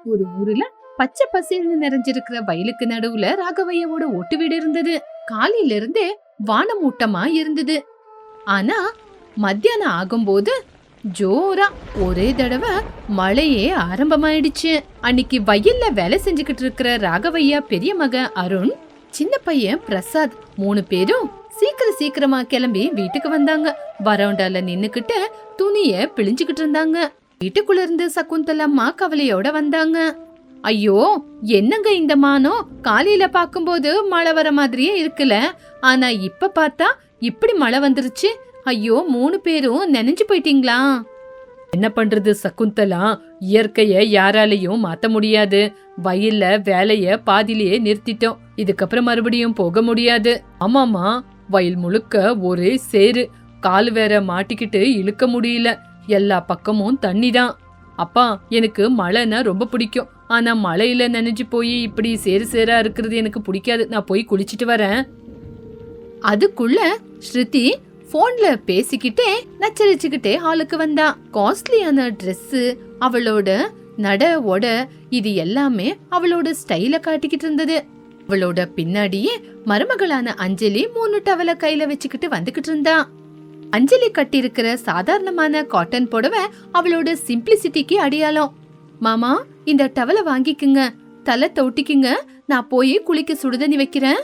ஒரு ஊர்ல பச்சை பசேல்னு நிறைஞ்சிருக்கிற வயலுக்கு நடுவுல ராகவையாவோட ஓட்டு வீடு இருந்தது. காலையில இருந்தே வானமூட்டமா இருந்தது. ஆனா மத்தியானம் ஆகும்போது ஜோரா ஒரே தடவை மழையே ஆரம்பமாயிடுச்சு. அன்னைக்கு வயல்ல வேலை செஞ்சுக்கிட்டு இருக்கிற ராகவையா பெரிய மகன் அருண், சின்ன பையன் பிரசாத் 3 பேரும் சீக்கிரமா கிளம்பி வீட்டுக்கு வந்தாங்க. வரவுண்டால நின்னுக்கிட்டு துணிய பிழிஞ்சுக்கிட்டு இருந்தாங்க. வீட்டுக்குள்ள இருந்து சகுந்தலம்மா கவலையோட வந்தாங்க. ஐயோ, என்னங்க இந்த மானம், காலையில பாக்கும்போது மழை வர மாதிரியே இருக்குல்ல, ஆனா இப்ப பார்த்தா இப்படி மழை வந்துருச்சு. ஐயோ, 3 பேரும் நனைஞ்சு போயிட்டீங்களா? என்ன பண்றது சகுந்தலா, இயற்கைய யாராலையும் மாத்த முடியாது. வயல்ல வேலைய பாதியிலேயே நிறுத்திட்டோம், இதுக்கப்புறம் மறுபடியும் போக முடியாது. ஆமாமா, வயல் முழுக்க ஒரே சேரு, கால் வேற மாட்டிக்கிட்டு இழுக்க முடியல, எல்லா பக்கமும் தண்ணி தான். அப்பா, எனக்கு மழைன்னா ரொம்ப பிடிக்கும், ஆனா மழையில நனைஞ்சு போய் இப்படி சேரா இருக்கிறது எனக்கு பிடிக்காது, நான் போய் குளிச்சிட்டு வரேன். அதுக்குள்ள ஸ்ருதி போன்ல பேசிக்கிட்டே நச்சரிச்சுக்கிட்டே ஹாலுக்கு வந்தா. காஸ்ட்லியான ட்ரெஸ், அவளோட நட ஒட, இது எல்லாமே அவளோட ஸ்டைல காட்டிக்கிட்டு இருந்தது. அவளோட பின்னாடியே மருமகளான அஞ்சலி 3 டவலை கையில வச்சுக்கிட்டு வந்துகிட்டு இருந்தா. அஞ்சலி கட்டிருக்கிற சாதாரணமான காட்டன் புடவை அவளோட சிம்பிளிசிட்டிக்கு அடையாளம். மாமா, இந்த டவலை வாங்கிக்குங்க, தலை தொட்டிக்குங்க, நான் போய் குளிக்க சுடுதண்ணி வைக்கிறேன்.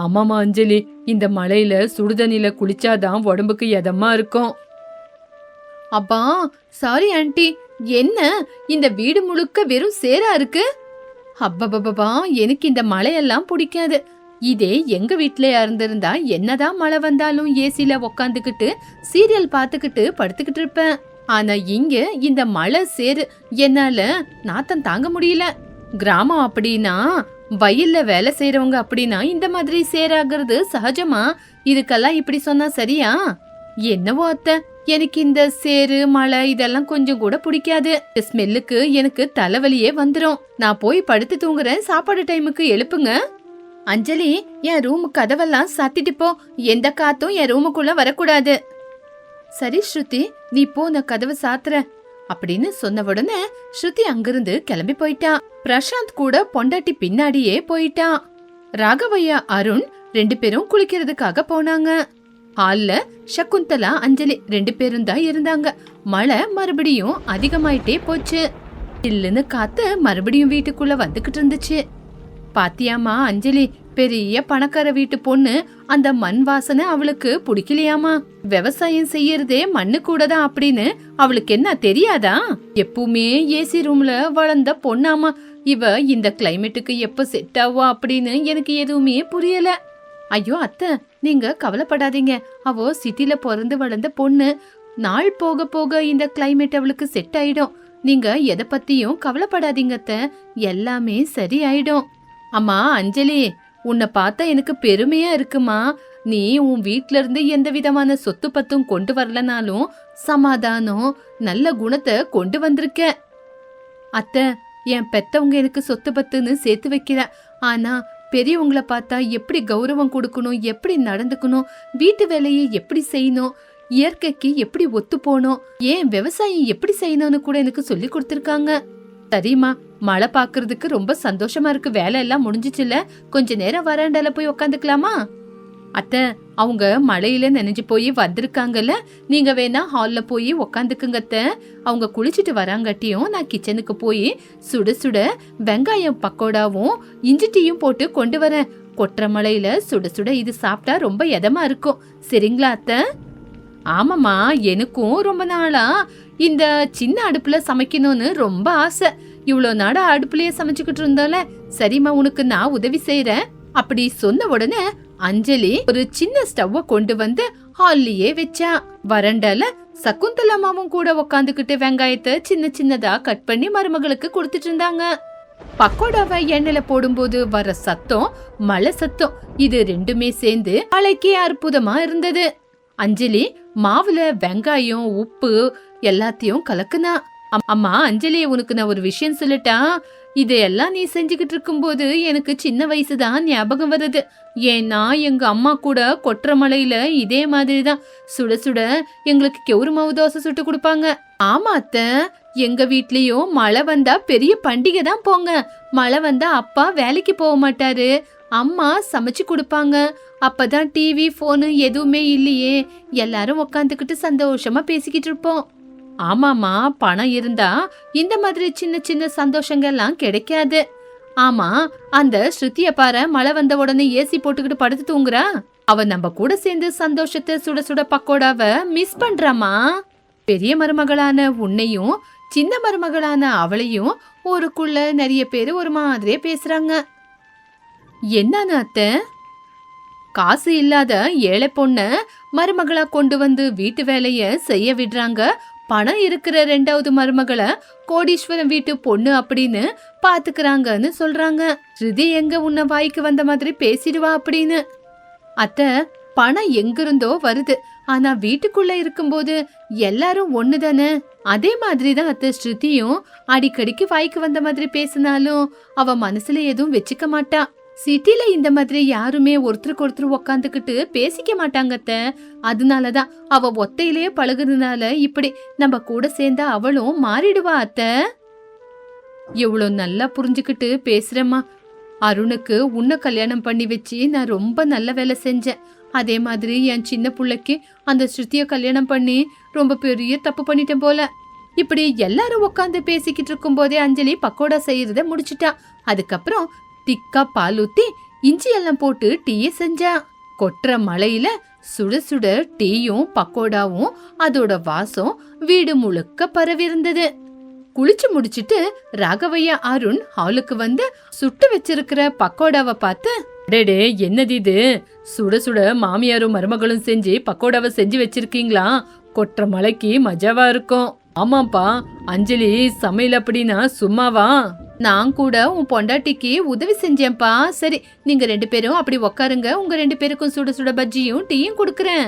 ஆமாமா அஞ்சலி, இந்த மழையில சுடுதண்ணில குளிச்சாதான் உடம்புக்கு எதமா இருக்கும். அப்பா, சாரி ஆண்டி, என்ன இந்த வீடு முழுக்க வெறும் சேரா இருக்கு? அப்பப்பா, எனக்கு இந்த மழையெல்லாம் பிடிக்காது. இதே எங்க வீட்லயா இருந்திருந்தா என்னதான் மழை வந்தாலும் ஏசில உக்காந்துக்கிட்டு சீரியல் பாத்துக்கிட்டு படுத்துக்கிட்டு இருப்பேன். ஆனா இங்க இந்த மழை சேரு என்னால நாத்தம் தாங்க முடியல. கிராமம் அப்படின்னா, வயல்ல வேலை செய்யறவங்க அப்படின்னா இந்த மாதிரி சேராகிறது சகஜமா? இதுக்கெல்லாம் இப்படி சொன்னா சரியா? என்னவோ அத்தை, எனக்கு இந்த சேரு மழை இதெல்லாம் கொஞ்சம் கூட பிடிக்காது. ஸ்மெல்லுக்கு எனக்கு தலைவலியே வந்துரும். நான் போய் படுத்து தூங்குறேன், சாப்பாடு டைமுக்கு எழுப்புங்க. அஞ்சலி, என் ரூம் கதவெல்லாம் சாத்திட்டு போ, எந்த காத்தும் என் ரூமுக்குள்ள வரக்கூடாது. சரி ஸ்ருதி, நீ போ, நான் கதவை சாத்துறேன் அப்படின்னு சொன்ன உடனே ஸ்ருதி அங்கிருந்து கிளம்பி போயிட்டா. பிரசாந்த் கூட பொண்டாட்டி பின்னாடியே போயிட்டான். ராகவையா அருண் 2 பேரும் குளிக்கிறதுக்காக போனாங்க. ஹால்ல சகுந்தலா அஞ்சலி 2 பேரும் தான் இருந்தாங்க. மழை மறுபடியும் அதிகமாயிட்டே போச்சு. இல்லன்னு காத்து மறுபடியும் வீட்டுக்குள்ள வந்துகிட்டு இருந்துச்சு. பாத்தியாமா அஞ்சலி, பெரிய பணக்கார வீட்டு பொண்ணு, அந்த மண் வாசனை அவளுக்கு பிடிக்கலையாமா. விவசாயம் செய்யறதே மண்ணு கூட தான் அப்படின்னு அவளுக்கு என்ன தெரியாதா? எப்பவுமே ஏசி ரூம்ல வளர்ந்த பொண்ணாமா இவ. இந்த கிளைமேட்டுக்கு எப்ப செட் ஆவா அப்படின்னு எனக்கு எதுவுமே புரியல. ஐயோ அத்தை, நீங்க கவலைப்படாதீங்க, அவ சிட்டில பிறந்து வளர்ந்த பொண்ணு. நாள் போக போக இந்த கிளைமேட் அவளுக்கு செட் ஆயிடும். நீங்க எதை பத்தியும் கவலைப்படாதீங்க அத்தை, எல்லாமே சரி ஆயிடும். அம்மா அஞ்சலி, உன்னை பார்த்தா எனக்கு பெருமையா இருக்குமா. நீ உன் வீட்ல இருந்து எந்த விதமான சொத்து பத்தும் கொண்டு வரலனாலும் சமாதானம் நல்ல குணத்தை கொண்டு வந்திருக்க. அத்தை, என் பெத்தவங்க எனக்கு சொத்து பத்துன்னு சேர்த்து வைக்கிற, ஆனா பெரியவங்களை பார்த்தா எப்படி கௌரவம் கொடுக்கணும், எப்படி நடந்துக்கணும், வீட்டு வேலையை எப்படி செய்யணும், இயற்கைக்கு எப்படி ஒத்து போகணும், ஏன் விவசாயம் எப்படி செய்யணும்னு கூட எனக்கு சொல்லி கொடுத்துருக்காங்க. சரிம்மா, மழை பாக்குறதுக்கு ரொம்ப சந்தோஷமா இருக்கு. வேலை எல்லாம் முடிஞ்சிச்சுல, கொஞ்ச நேரம் வராண்டால போய் உக்காந்துக்கலாமா? அத்தை, அவங்க மழையில நனைஞ்சு போய் வந்திருக்காங்கல்ல, நீங்க வேணா ஹால்ல போய் உக்காந்துக்குங்க அத்தை. அவங்க குளிச்சுட்டு வராங்கட்டியும் நான் கிச்சனுக்கு போய் சுட சுட வெங்காயம் பக்கோடாவும் இஞ்சி டீயும் போட்டு கொண்டு வரேன். கொற்ற மழையில சுட சுட இது சாப்பிட்டா ரொம்ப எதமா இருக்கும். சரிங்களா அத்தை? ஆமாமா, எனக்கும் ரொம்ப நாளா இந்த சின்ன அடுப்புல சமைக்கணும்னு ரொம்ப ஆசை. இவ்வளோ நாடா அடுப்புலயே சமைச்சுக்கிட்டு இருந்தால, சரிம்மா உனக்கு நான் உதவி செய்யறேன் அப்படி சொன்ன உடனே அஞ்சலி ஒரு சின்ன ஸ்டவ்வ கொண்டு வந்து ஹால்லயே வச்சா. வரண்டால சகுந்தலமாவும் கூட உக்காந்துக்கிட்டு வெங்காயத்தை சின்ன சின்னதா கட் பண்ணி மருமகளுக்கு கொடுத்துட்டு இருந்தாங்க. பக்கோடாவை எண்ணெயில போடும்போது வர சத்தம், மழை சத்தம், இது 2மே சேர்ந்து மழைக்கே அற்புதமா இருந்தது. அஞ்சலி மாவுல வெங்காயம் உப்பு எல்லாத்தையும் கலக்குனா. அம்மா அஞ்சலி, உனக்கு நான் ஒரு விஷயம் சொல்லட்டா? இதையெல்லாம் நீ செஞ்சுக்கிட்டு இருக்கும்போது எனக்கு சின்ன வயசுதான் ஞாபகம் வருது. ஏன்னா எங்க அம்மா கூட கொற்ற மலையில இதே மாதிரிதான் சுட சுட எங்களுக்கு கெவுரு மாவு தோசை சுட்டு கொடுப்பாங்க. ஆமா அத்தை, எங்க வீட்லயும் மழை வந்தா பெரிய பண்டிகை தான் போங்க. மழை வந்தா அப்பா வேலைக்கு போக மாட்டாரு, அம்மா சமைச்சு கொடுப்பாங்க. அப்பதான் டிவி போனு எதுவுமே இல்லையே, எல்லாரும் உக்காந்துக்கிட்டு சந்தோஷமா பேசிக்கிட்டு இருப்போம். ஆமாமா, பணம் இருந்தா இந்த மாதிரி சின்ன சின்ன சந்தோஷங்கள்லாம் கிடைக்காது. ஆமா, அந்த ஸ்ருதிய பாரு, மழை வந்த உடனே ஏசி போட்டுக்கிட்டு படுத்து தூங்குறா. அவ நம்ம கூட சேர்ந்து சந்தோஷத்தை சுட சுட பக்கோடாவ மிஸ் பண்றாமா. பெரிய மருமகளான உன்னையும் சின்ன மருமகளான அவளையும் ஊருக்குள்ள நிறைய பேரு ஒரு மாதிரியே பேசுறாங்க. என்னன்னு அத்தை? காசு இல்லாத ஏழை பொண்ண மருமகளா கொண்டு வந்து வீட்டு வேலைய செய்ய விடுறாங்க. பணம் இருக்கிற ரெண்டாவது மருமகளை கோடீஸ்வரம் வீட்டு பொண்ணு அப்படின்னு பாத்துக்கிறாங்கன்னு சொல்றாங்க. ஸ்ருதி எங்க உன்ன வாய்க்கு வந்த மாதிரி பேசிடுவா அப்படின்னு. அத்தை, பணம் எங்கிருந்தோ வருது, ஆனா வீட்டுக்குள்ள இருக்கும்போது எல்லாரும் ஒண்ணுதானே. அதே மாதிரிதான் அத்தை ஸ்ருதியும் அடிக்கடிக்கு வாய்க்கு வந்த மாதிரி பேசினாலும் அவ மனசுல எதுவும் வச்சுக்க மாட்டா. சிட்டில இந்த மாதிரி யாருமே ஒருத்தருக்கு ஒருத்தர் உக்காந்துக்கிட்டு பேசிக்க மாட்டாங்க அத்தை. அதனாலதான் அவ ஒத்தையிலேயே பழகுறதுனால இப்படி நம்ம கூட சேர்ந்தா அவளும் மாறிடுவா அத்தை. எவ்வளவு நல்லா புரிஞ்சுக்கிட்டு பேசுறேம்மா. அருணுக்கு உன்னை கல்யாணம் பண்ணி வச்சு நான் ரொம்ப நல்ல வேலை செஞ்சேன். அதே மாதிரி என் சின்ன புள்ளைக்கு அந்த ஸ்ருதிய கல்யாணம் பண்ணி ரொம்ப பெரிய தப்பு பண்ணிட்டேன் போல. இப்படி எல்லாரும் உட்காந்து பேசிக்கிட்டு இருக்கும் போதே அஞ்சலி பக்கோடா செய்யறத முடிச்சுட்டா. அதுக்கப்புறம் திக்கா பால் ஊத்தி இஞ்சி எல்லாம் போட்டு டீய செஞ்சா. கொட்டுற மழையில சுட சுட டீயும் பக்கோடாவும் அதோட வாசம் வீடு முழுக்க பரவி இருந்தது. குளிச்சு முடிச்சிட்டு ராகவையா அருண் ஹாலுக்கு வந்து சுட்டு வச்சிருக்கிற பக்கோடாவை பார்த்து, டேடே என்னது இது, சுட சுட மாமியாரும் மருமகளும் செஞ்சு பக்கோடாவை செஞ்சு வச்சிருக்கீங்களா? கொட்டுற மலைக்கு மஜாவா இருக்கும். ஆமாப்பா, அஞ்சலி சமையல் அப்படின்னா சும்மாவா? நான் கூட உன் பொண்டாட்டிக்கு உதவி செஞ்சேன்ப்பா. சரி, நீங்க 2 பேரும் அப்படி உக்காருங்க, உங்க 2 பேருக்கும் சுட சுட பஜ்ஜியும் டீயும் குடுக்கறேன்.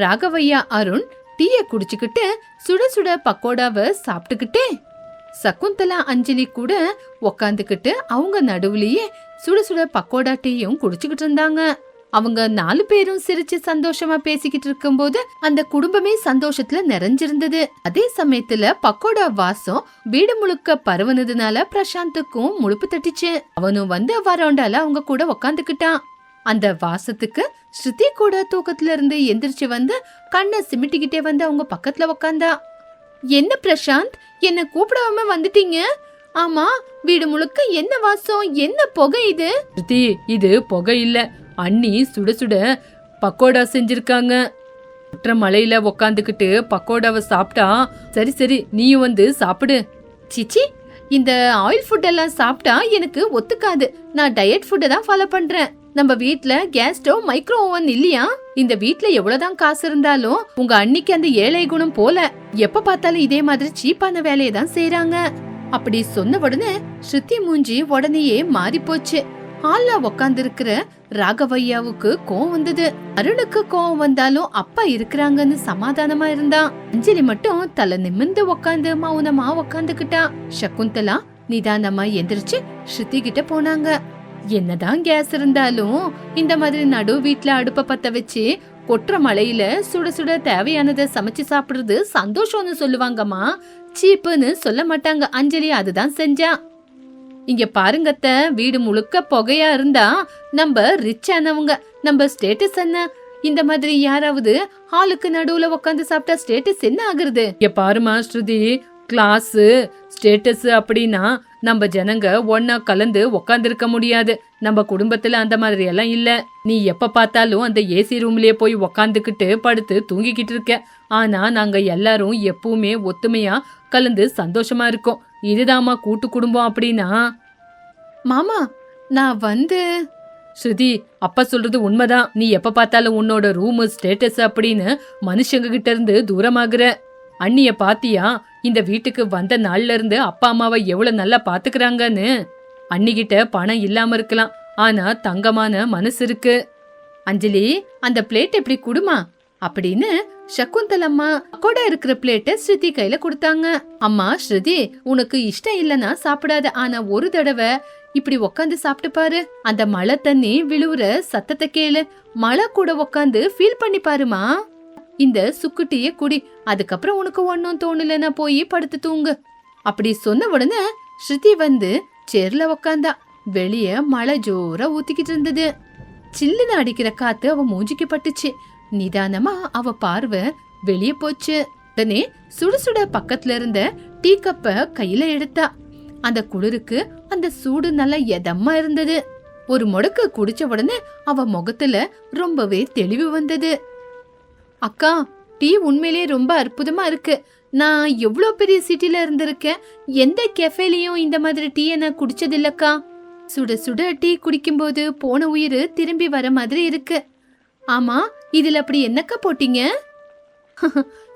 ராகவையா அருண் டீய குடிச்சுக்கிட்டு சுட சுட பக்கோடாவை சாப்பிட்டுக்கிட்டே சகுந்தலா அஞ்சலி கூட உக்காந்துக்கிட்டு அவங்க நடுவுலயே சுட சுட பக்கோடா டீயும் குடிச்சுக்கிட்டு இருந்தாங்க. அவங்க 4 பேரும் சிரிச்சு சந்தோஷமா பேசிக்கிட்டு இருக்கும்போது அந்த குடும்பமே சந்தோஷத்துல நிறைஞ்சிருந்தது. அதே சமயத்துல பக்கோடா வாசம் வீடு முழுக்க பரவுனதுனால பிரசாந்துக்கும் முழுப்பு தட்டிச்சு. அவனும் வந்து வராண்டால அவங்க கூட உக்காந்துக்கிட்டான். அந்த வாசத்துக்கு ஸ்ருதி கூட தூக்கத்துல இருந்து எந்திரிச்சு வந்து கண்ணை சிமிட்டிக்கிட்டே வந்து அவங்க பக்கத்துல உக்காந்தா. என்ன பிரசாந்த், என்ன கூப்பிடாம வந்துட்டீங்க? ஆமா, வீடு முழுக்க என்ன வாசம், என்ன புகை இது? ஸ்ருதி, இது புகை இல்ல, அண்ணி சுட சுட பக்கோடா செஞ்சிருக்காங்க. குற்ற மலையில உக்காந்துக்கிட்டு பக்கோடாவை சாப்பிட்டா. சரி சரி, நீயும் வந்து சாப்பிடு. சிச்சி, இந்த ஆயில் ஃபுட் எல்லாம் சாப்பிட்டா எனக்கு ஒத்துக்காது. நான் டயட் ஃபுட்டை தான் ஃபாலோ பண்றேன். நம்ம வீட்ல கேஸ் ஸ்டவ், மைக்ரோ ஓவன் இல்லையா? இந்த வீட்ல எவ்வளவுதான் காசு இருந்தாலும் உங்க அன்னிக்கு அந்த ஏழை குணம் போல எப்ப பார்த்தாலும் இதே மாதிரி சீப்பான வேலையை தான் செய்யறாங்க. அப்படி சொன்ன உடனே ஸ்ருதி மூஞ்சி உடனேயே மாறி போச்சு. ஹால்ல உக்காந்து இருக்கிற ராகவையாவுக்கு கோவம் வந்தது. அருணுக்கு கோவம் வந்தாலும் அப்பா இருக்கிறாங்கன்னு சமாதானமா இருந்தான். அஞ்சலி மட்டும் தலை நிமிர்ந்து உக்காந்து மௌனமா உக்காந்துக்கிட்டா. சகுந்தலா நிதானமா எந்திரிச்சு ஸ்ருதி கிட்ட போனாங்க. என்னதான் கேஸ் இருந்தாலும் இந்த மாதிரி நடு வீட்ல அடுப்ப பத்த வச்சு கொட்டுற மழையில சுட சுட தேவையானதை சமைச்சு சாப்பிடுறது சந்தோஷம்னு சொல்லுவாங்கம்மா, சீப்புன்னு சொல்ல மாட்டாங்க. அஞ்சலி அதுதான் செஞ்சா. இங்க பாருங்கத்த, வீடு முழுக்க புகையா இருந்தா நம்ம ரிச் ஆனவங்க, நம்ம ஸ்டேட்டஸ் என்ன? இந்த மாதிரி யாராவது ஹாலுக்கு நடுவுல உட்காந்து சாப்பிட்டா ஸ்டேட்டஸ் என்ன ஆகுறது? இங்க பாருமா ஸ்ருதி, கிளாஸ் ஸ்டேட்டஸ் அப்படின்னா நம்ம ஜனங்க ஒன்னா கலந்து உக்காந்துருக்க முடியாது. நம்ம குடும்பத்துல அந்த மாதிரி எல்லாம் இல்ல. நீ எப்ப பார்த்தாலும் அந்த ஏசி ரூம்லயே போய் உக்காந்துக்கிட்டு படுத்து தூங்கிக்கிட்டு இருக்க. ஆனா நாங்க எல்லாரும் எப்பவுமே ஒத்துமையா கலந்து சந்தோஷமா இருக்கோம். இதுதாமா கூட்டு குடும்பம் அப்படின்னா. மாமா, நான் வந்து ஸ்ருதி, அப்பா சொல்றது உண்மைதான். நீ எப்ப பார்த்தாலும் உன்னோட ரூம் ஸ்டேட்டஸ் அப்படின்னு மனுஷங்க கிட்ட இருந்து தூரமாகுற. அண்ணிய பாத்தியா? இந்த வீட்டுக்கு வந்த நாள்ல இருந்து அப்பா அம்மாவை எவ்வளவு நல்லா பாத்துக்கிறாங்கன்னு. அண்ணிகிட்ட பணம் இல்லாம இருக்கலாம், ஆனா தங்கமான மனசு இருக்கு. அஞ்சலி, அந்த பிளேட் எப்படி குடுமா அப்படின்னு சகுந்தலம்மா கூட இருக்கிற பிளேட்டை ஸ்ருதி கையில கொடுத்தாங்க. அம்மா ஸ்ருதி, உனக்கு இஷ்டம் இல்லைன்னா சாப்பிடாத, ஆனா ஒரு தடவை இப்படி உக்காந்து சாப்பிட்டு பாரு. அந்த மழை தண்ணி விழுவுற சத்தத்தை கேளு. மழை கூட உக்காந்து ஃபீல் பண்ணி பாருமா. இந்த சுக்குட்டிய குடி, அதுக்கப்புறம் உனக்கு ஒன்னும் தோணலன்னா போய் படுத்து தூங்கு. அப்படி சொன்ன உடனே ஸ்ருதி வந்து சேர்ல உக்காந்தா. வெளிய மழை ஜோரா ஊத்திக்கிட்டு இருந்தது. சில்லுன்னு அடிக்கிற காத்து அவ மூஞ்சிக்கு பட்டுச்சு. நிதானமா அவ பார்வை வெளிய போச்சு. உடனே சுட சுட பக்கத்துல இருந்த டீ கப்ப கையில எடுத்தா. அந்த குளிருக்கு அந்த சூடு நல்லா எதமா இருந்தது. ஒரு முடக்கு குடிச்ச உடனே அவ முகத்துல ரொம்பவே தெளிவு வந்தது. அக்கா, டீ உண்மையிலேயே ரொம்ப அற்புதமா இருக்கு. நான் எவ்வளோ பெரிய சிட்டில இருந்திருக்கேன், எந்த கெஃபேலையும் இந்த மாதிரி டீயை நான் குடிச்சது இல்லக்கா. சுட சுட டீ குடிக்கும்போது போன உயிர் திரும்பி வர மாதிரி இருக்கு. ஆமா, இதுல அப்படி என்னக்கா போட்டீங்க?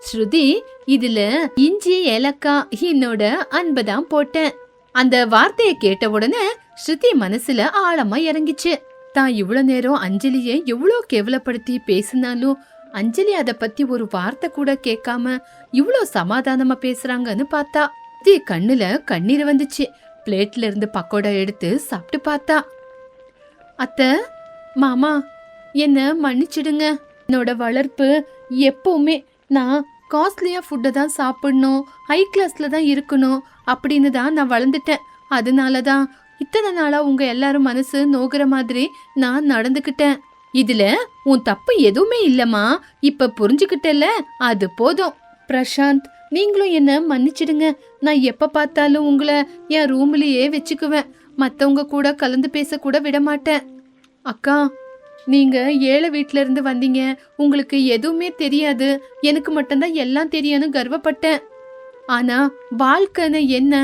ஸ்ருதி, இதுல இஞ்சி ஏலக்காய் என்னோட அன்புதான் போட்டேன். அந்த வார்த்தையை கேட்ட உடனே ஸ்ருதி மனசுல ஆழமா இறங்கிச்சு. தான் இவ்வளவு நேரம் அஞ்சலிய எவ்வளோ கேவலப்படுத்தி பேசினாலும் அஞ்சலி அத பத்தி ஒரு வார்த்தை கூட கேட்காம இவ்வளோ சமாதானமா பேசுறாங்கன்னு பார்த்தா கண்ணுல கண்ணீர் வந்துச்சு. பிளேட்ல இருந்து பக்கோடா எடுத்து சாப்பிட்டு பார்த்தா. அத்தை, மாமா, என்ன மன்னிச்சிடுங்க. என்னோட வளர்ப்பு எப்பவுமே நான் காஸ்ட்லியா ஃபுட்டை தான் சாப்பிடணும், ஹை கிளாஸ்ல தான் இருக்கணும் அப்படின்னு தான் நான் வளர்ந்துட்டேன். அதனாலதான் இத்தனை நாளா உங்க எல்லாரும் மனசு நோகுற மாதிரி நான் நடந்துக்கிட்டேன். இதுல உன் தப்பு எதுவுமே இல்லம்மா, இப்ப புரிஞ்சுக்கிட்டல, அது போதும். பிரசாந்த், நீங்களும் என்ன மன்னிச்சிடுங்க. நான் எப்ப பார்த்தாலும் உங்களை என் ரூம்லயே வச்சுக்குவேன், மத்தவங்க கூட கலந்து பேச கூட விட மாட்டேன். அக்கா, நீங்க ஏழை வீட்ல இருந்து வந்தீங்க, உங்களுக்கு எதுவுமே தெரியாது, எனக்கு மட்டும்தான் எல்லாம் தெரியும்னு கர்வப்பட்டேன். ஆனா வாழ்க்கைன்னு என்ன,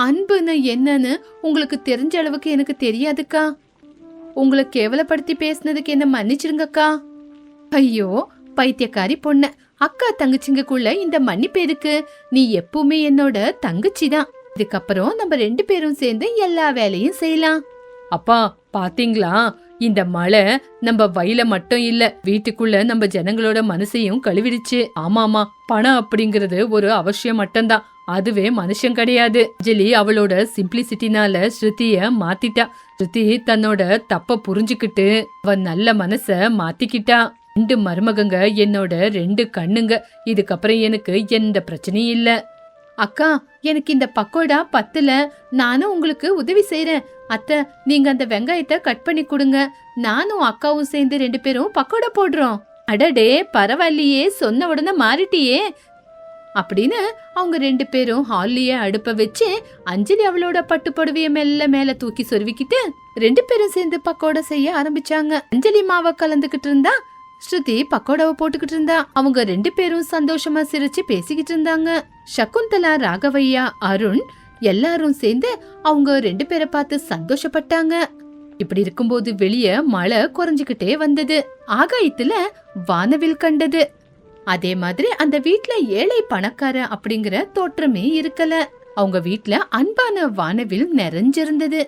அன்புன்னு என்னன்னு உங்களுக்கு தெரிஞ்ச அளவுக்கு எனக்கு தெரியாதுக்கா. உங்களை கேவலப்படுத்தி பேசினதுக்கு என்ன மன்னிச்சிருங்கக்கா. ஐயோ பைத்தியக்காரி பொண்ணு, அக்கா தங்கச்சிங்கக்குள்ள இந்த மன்னிப்பு எதுக்கு? நீ எப்பவுமே என்னோட தங்கச்சி தான். இதுக்கப்புறம் நம்ம 2 பேரும் சேர்ந்து எல்லா வேலையும் செய்யலாம். அப்பா பாத்தீங்களா, இந்த மழை நம்ம வயல மட்டும் இல்ல, வீட்டுக்குள்ள நம்ம ஜனங்களோட மனசையும் கழுவிடுச்சு. ஆமாமா, பணம் அப்படிங்கறது ஒரு அவசியம் மட்டும்தான், அதுவே மனுஷன் கிடையாது. அஞ்சலி அவளோட சிம்பிளிசிட்டினால ஸ்ருதிய மாத்திட்டா. ஸ்ருதி தன்னோட தப்ப புரிஞ்சுக்கிட்டு அவ நல்ல மனச மாத்திக்கிட்டா. 2 மருமகங்க என்னோட 2 கண்ணுங்க. இதுக்கப்புறம் எனக்கு எந்த பிரச்சனையும் இல்ல. அக்கா, எனக்கு இந்த பக்கோடா பத்தல, நானும் உங்களுக்கு உதவி செய்யறேன். அத்தை, நீங்க அந்த வெங்காயத்தை கட் பண்ணி கொடுங்க, நானும் அக்காவும் சேர்ந்து 2 பேரும் பக்கோடா போடுறோம். அடடே பரவாயில்லையே, சொன்ன உடனே மாறிட்டியே அப்படின்னு அவங்க 2 பேரும் ஹாலியே அடுப்ப வச்சு அஞ்சலி அவளோட பட்டு புடவைய மெல்ல மேல தூக்கி சொருவிக்கிட்டு 2 பேரும் சேர்ந்து பக்கோடா செய்ய ஆரம்பிச்சாங்க. அஞ்சலி மாவை கலந்துகிட்டு இருந்தா, ஸ்ருதி பக்கோடாவை போட்டுக்கிட்டு இருந்தா. அவங்க 2 பேரும் சந்தோஷமா சிரிச்சு பேசிக்கிட்டு இருந்தாங்க. சகுந்தலா, ராகவையா, அருண் எல்லாரும் சேர்ந்து அவங்க 2 பேரை பார்த்து சந்தோஷப்பட்டாங்க. இப்படி இருக்கும்போது வெளிய மழை குறைஞ்சுக்கிட்டே வந்தது. ஆகாயத்துல வானவில் கண்டது. அதே மாதிரி அந்த வீட்ல ஏழை பணக்கார அப்படிங்கிற தோற்றமே இருக்கல. அவங்க வீட்ல அன்பான வானவில் நிறைஞ்சிருந்தது.